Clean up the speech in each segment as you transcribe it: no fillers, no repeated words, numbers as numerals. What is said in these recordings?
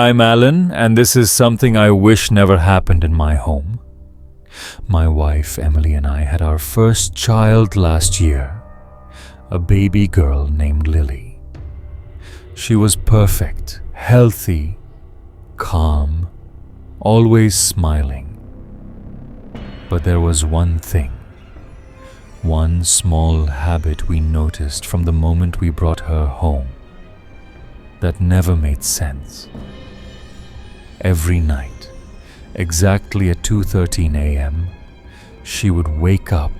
I'm Alan, and this is something I wish never happened in my home. My wife, Emily, and I had our first child last year, a baby girl named Lily. She was perfect, healthy, calm, always smiling. But there was one thing, one small habit we noticed from the moment we brought her home that never made sense. Every night, exactly at 2:13 a.m., she would wake up,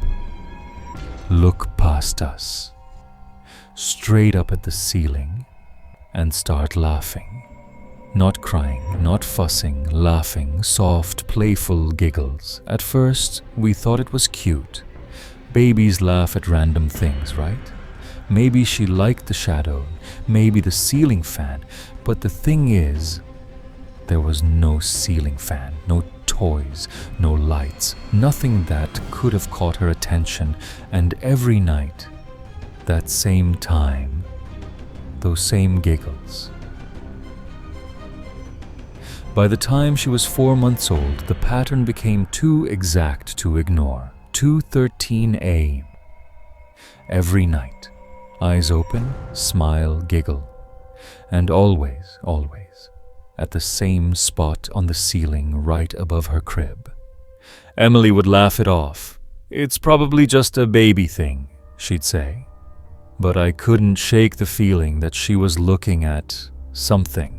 look past us, straight up at the ceiling, and start laughing. Not crying, not fussing, laughing, soft, playful giggles. At first, we thought it was cute. Babies laugh at random things, right? Maybe she liked the shadow, maybe the ceiling fan, but the thing is, there was no ceiling fan, no toys, no lights, nothing that could have caught her attention. And every night, that same time, those same giggles. By the time she was 4 months old, the pattern became too exact to ignore. 2:13 a.m. Every night, eyes open, smile, giggle, and always, at the same spot on the ceiling right above her crib. Emily would laugh it off. "It's probably just a baby thing," she'd say. But I couldn't shake the feeling that she was looking at something.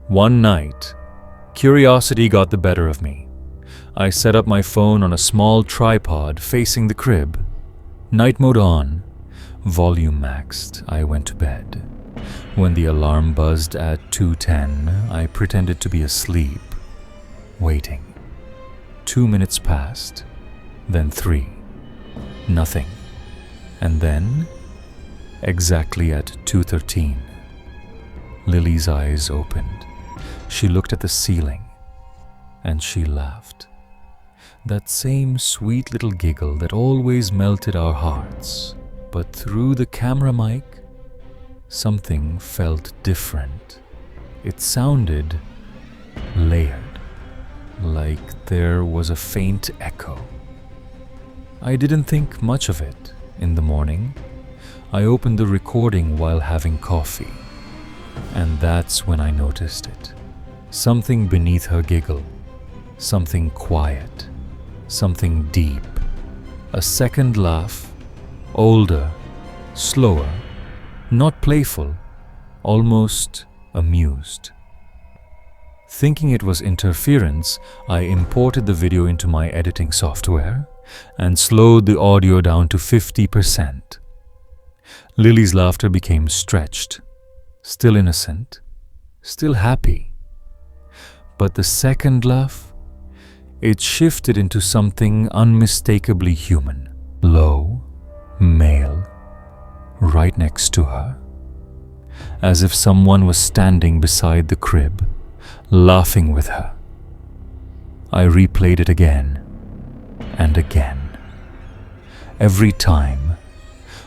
One night, curiosity got the better of me. I set up my phone on a small tripod facing the crib. Night mode on, volume maxed, I went to bed. When the alarm buzzed at 2:10, I pretended to be asleep, waiting. 2 minutes passed, then 3. Nothing. And then, exactly at 2:13, Lily's eyes opened. She looked at the ceiling, and she laughed. That same sweet little giggle that always melted our hearts. But through the camera mic, something felt different. It sounded layered, like there was a faint echo. I didn't think much of it. In the morning, I opened the recording while having coffee, and that's when I noticed it. Something beneath her giggle, something quiet, something deep. A second laugh, older, slower, not playful, almost amused. Thinking it was interference, I imported the video into my editing software and slowed the audio down to 50%. Lily's laughter became stretched, still innocent, still happy. But the second laugh, it shifted into something unmistakably human, low, male, right next to her, as if someone was standing beside the crib, laughing with her. I replayed it again and again. Every time,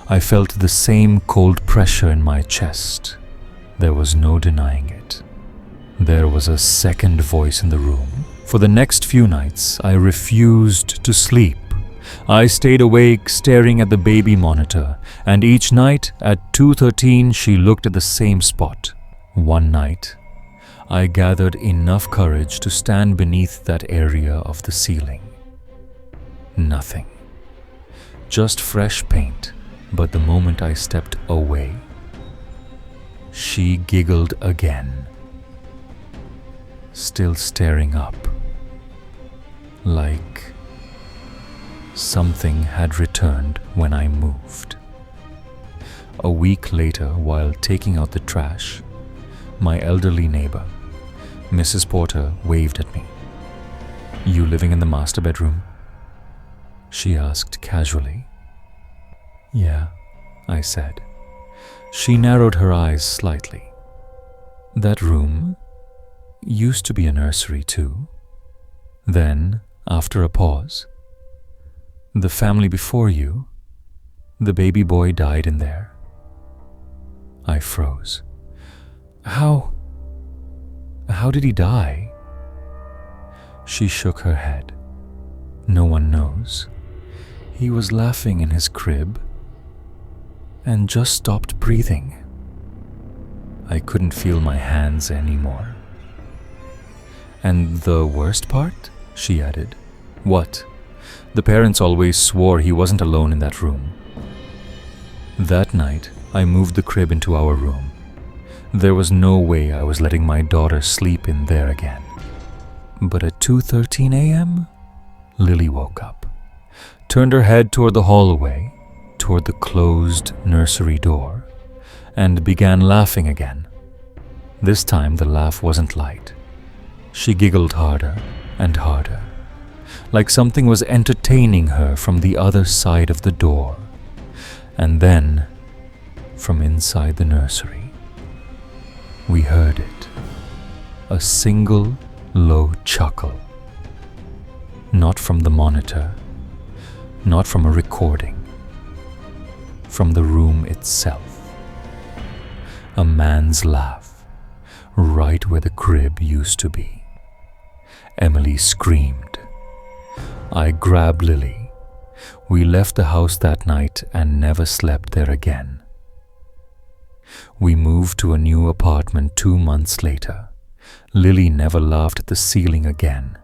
I felt the same cold pressure in my chest. There was no denying it. There was a second voice in the room. For the next few nights, I refused to sleep. I stayed awake staring at the baby monitor, and each night at 2:13 she looked at the same spot. One night, I gathered enough courage to stand beneath that area of the ceiling. Nothing. Just fresh paint, but the moment I stepped away, she giggled again, still staring up, like something had returned when I moved. A week later, while taking out the trash, my elderly neighbor, Mrs. Porter, waved at me. "You living in the master bedroom?" she asked casually. "Yeah," I said. She narrowed her eyes slightly. "That room used to be a nursery too." Then, after a pause, "The family before you, the baby boy died in there." I froze. How How did he die? She shook her head. No one knows. He was laughing in his crib and just stopped breathing. I couldn't feel my hands anymore. And the worst part? She added. What? The parents always swore he wasn't alone in that room. That night, I moved the crib into our room. There was no way I was letting my daughter sleep in there again. But at 2:13 a.m., Lily woke up, turned her head toward the hallway, toward the closed nursery door, and began laughing again. This time the laugh wasn't light. She giggled harder and harder, like something was entertaining her from the other side of the door. And then, from inside the nursery, we heard it. A single low chuckle. Not from the monitor, not from a recording, from the room itself. A man's laugh, right where the crib used to be. Emily screamed. I grabbed Lily. We left the house that night and never slept there again. We moved to a new apartment 2 months later. Lily never laughed at the ceiling again.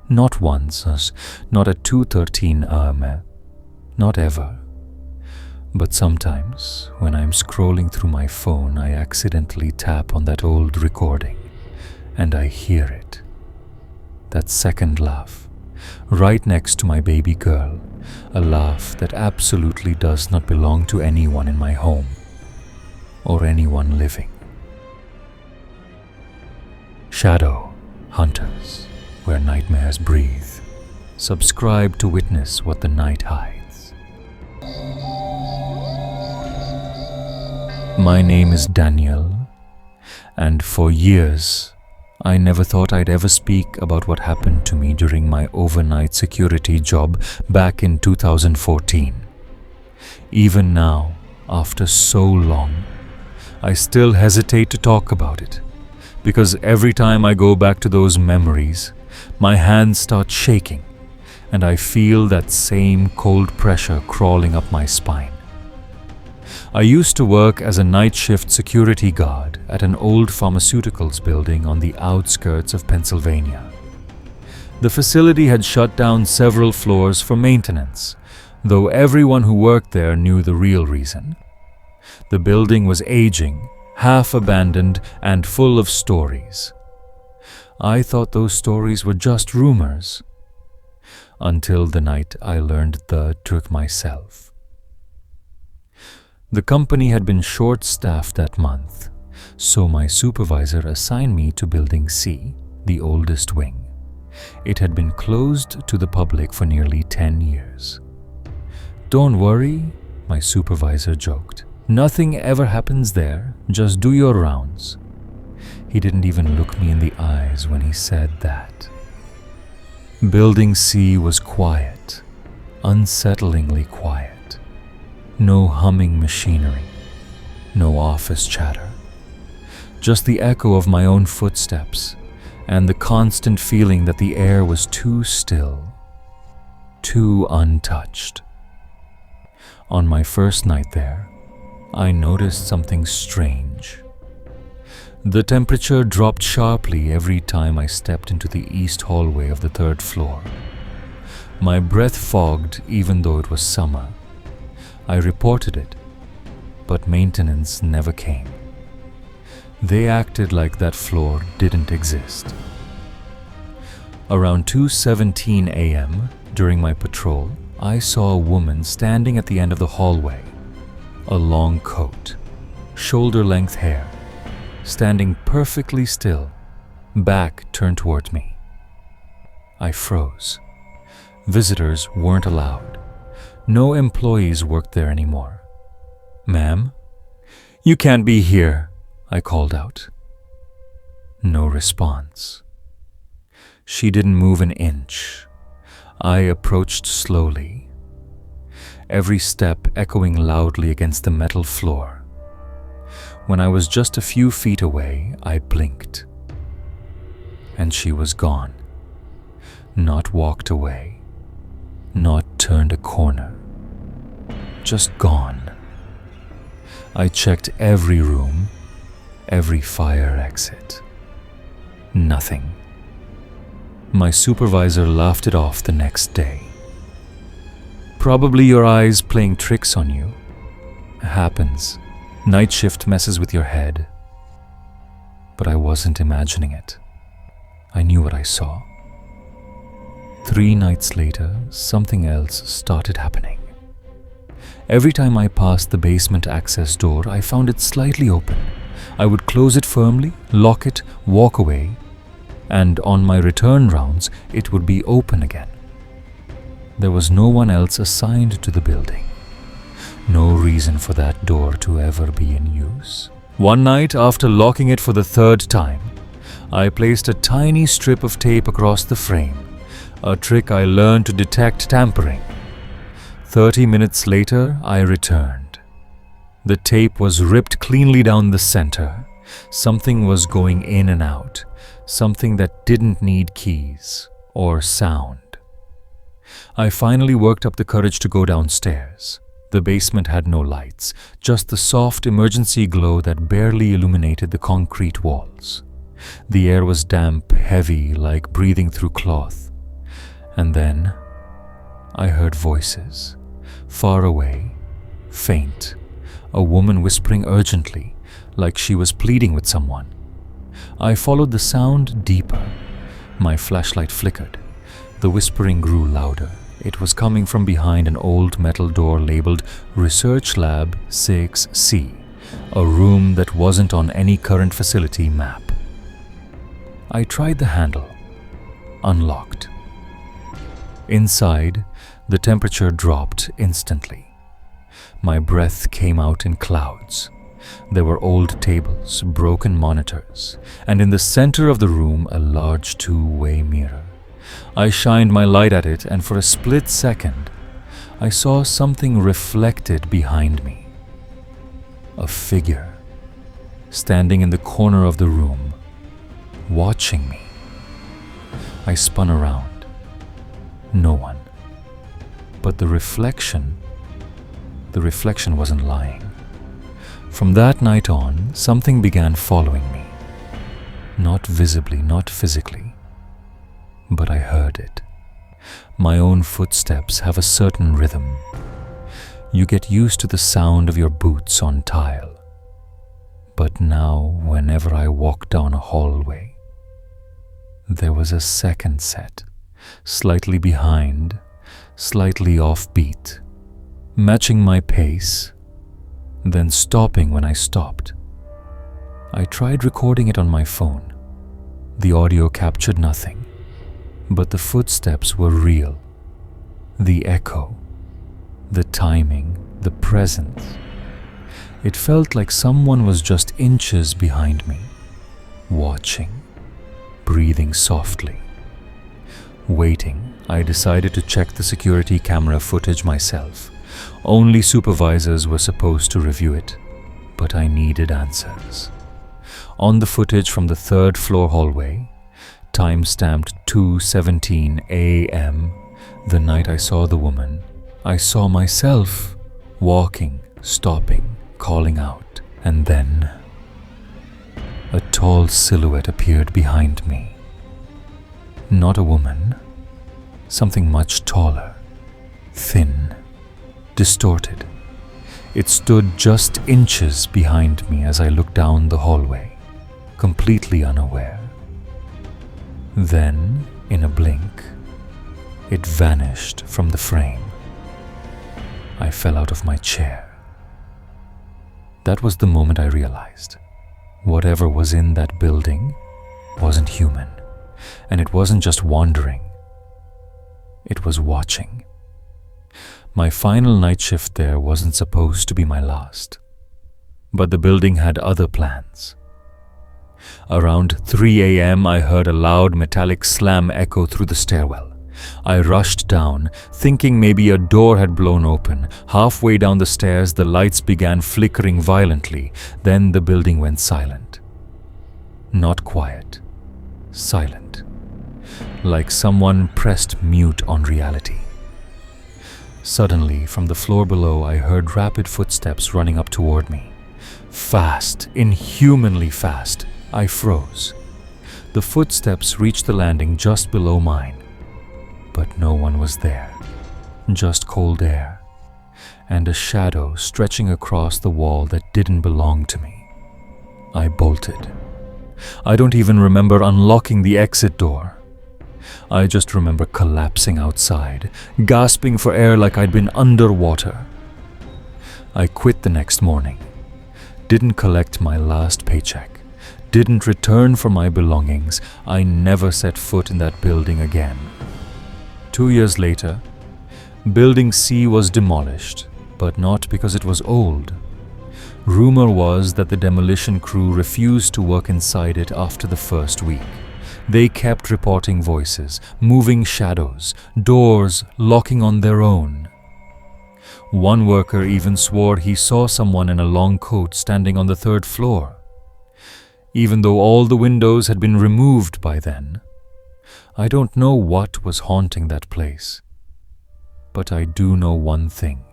Not once, not at 2:13 a.m. Not ever. But sometimes, when I'm scrolling through my phone, I accidentally tap on that old recording, and I hear it. That second laugh, right next to my baby girl, a laugh that absolutely does not belong to anyone in my home, or anyone living. Shadow Hunters, where nightmares breathe. Subscribe to witness what the night hides. My name is Daniel, and for years, I never thought I'd ever speak about what happened to me during my overnight security job back in 2014. Even now, after so long, I still hesitate to talk about it, because every time I go back to those memories, my hands start shaking, and I feel that same cold pressure crawling up my spine. I used to work as a night shift security guard at an old pharmaceuticals building on the outskirts of Pennsylvania. The facility had shut down several floors for maintenance, though everyone who worked there knew the real reason. The building was aging, half abandoned, and full of stories. I thought those stories were just rumors, until the night I learned the truth myself. The company had been short-staffed that month, so my supervisor assigned me to Building C, the oldest wing. It had been closed to the public for nearly 10 years. "Don't worry," my supervisor joked. "Nothing ever happens there, just do your rounds." He didn't even look me in the eyes when he said that. Building C was quiet, unsettlingly quiet. No humming machinery, no office chatter. Just the echo of my own footsteps and the constant feeling that the air was too still, too untouched. On my first night there, I noticed something strange. The temperature dropped sharply every time I stepped into the east hallway of the 3rd floor. My breath fogged even though it was summer. I reported it, but maintenance never came. They acted like that floor didn't exist. Around 2:17 a.m., during my patrol, I saw a woman standing at the end of the hallway. A long coat, shoulder-length hair, standing perfectly still, back turned toward me. I froze. Visitors weren't allowed. No employees worked there anymore. "Ma'am, you can't be here," I called out. No response. She didn't move an inch. I approached slowly, every step echoing loudly against the metal floor. When I was just a few feet away, I blinked. and she was gone. Not walked away, not turned a corner, just gone. I checked every room, every fire exit. Nothing. My supervisor laughed it off the next day. Probably your eyes playing tricks on you. Happens. Night shift messes with your head. But I wasn't imagining it. I knew what I saw. 3 nights later, something else started happening. Every time I passed the basement access door, I found it slightly open. I would close it firmly, lock it, walk away, and on my return rounds, it would be open again. There was no one else assigned to the building. No reason for that door to ever be in use. One night, after locking it for the 3rd time, I placed a tiny strip of tape across the frame, a trick I learned to detect tampering. 30 minutes later, I returned. The tape was ripped cleanly down the center. Something was going in and out, something that didn't need keys or sound. I finally worked up the courage to go downstairs. The basement had no lights, just the soft emergency glow that barely illuminated the concrete walls. The air was damp, heavy, like breathing through cloth. And then I heard voices, far away, faint, a woman whispering urgently, like she was pleading with someone. I followed the sound deeper. My flashlight flickered. The whispering grew louder. It was coming from behind an old metal door labeled Research Lab 6C, a room that wasn't on any current facility map. I tried the handle. Unlocked. Inside, the temperature dropped instantly. My breath came out in clouds. There were old tables, broken monitors, and in the center of the room, a large 2-way mirror. I shined my light at it, and for a split second, I saw something reflected behind me. A figure, standing in the corner of the room, watching me. I spun around. No one. But the reflection wasn't lying. From that night on, something began following me. Not visibly, not physically, but I heard it. My own footsteps have a certain rhythm. You get used to the sound of your boots on tile. But now, whenever I walk down a hallway, there was a second set, slightly behind, slightly offbeat, matching my pace, then stopping when I stopped. I tried recording it on my phone. The audio captured nothing, but the footsteps were real. The echo, the timing, the presence. It felt like someone was just inches behind me, watching, breathing softly. Waiting, I decided to check the security camera footage myself. Only supervisors were supposed to review it, but I needed answers. On the footage from the 3rd floor hallway, time-stamped 2:17 a.m., the night I saw the woman, I saw myself walking, stopping, calling out, and then a tall silhouette appeared behind me. Not a woman, something much taller, thin, distorted. It stood just inches behind me as I looked down the hallway, completely unaware. Then, in a blink, it vanished from the frame. I fell out of my chair. That was the moment I realized whatever was in that building wasn't human, and it wasn't just wandering. It was watching. My final night shift there wasn't supposed to be my last, but the building had other plans. Around 3 a.m., I heard a loud metallic slam echo through the stairwell. I rushed down, thinking maybe a door had blown open. Halfway down the stairs, the lights began flickering violently. Then the building went silent. Not quiet, silent, like someone pressed mute on reality. Suddenly, from the floor below, I heard rapid footsteps running up toward me. Fast, inhumanly fast. I froze. The footsteps reached the landing just below mine, but no one was there. Just cold air, and a shadow stretching across the wall that didn't belong to me. I bolted. I don't even remember unlocking the exit door. I just remember collapsing outside, gasping for air like I'd been underwater. I quit the next morning, didn't collect my last paycheck, didn't return for my belongings. I never set foot in that building again. 2 years later, Building C was demolished, but not because it was old. Rumor was that the demolition crew refused to work inside it after the first week. They kept reporting voices, moving shadows, doors locking on their own. One worker even swore he saw someone in a long coat standing on the 3rd floor. Even though all the windows had been removed by then, I don't know what was haunting that place. But I do know one thing.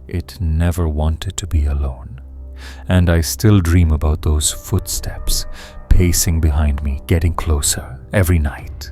It never wanted to be alone, and I still dream about those footsteps pacing behind me, getting closer every night.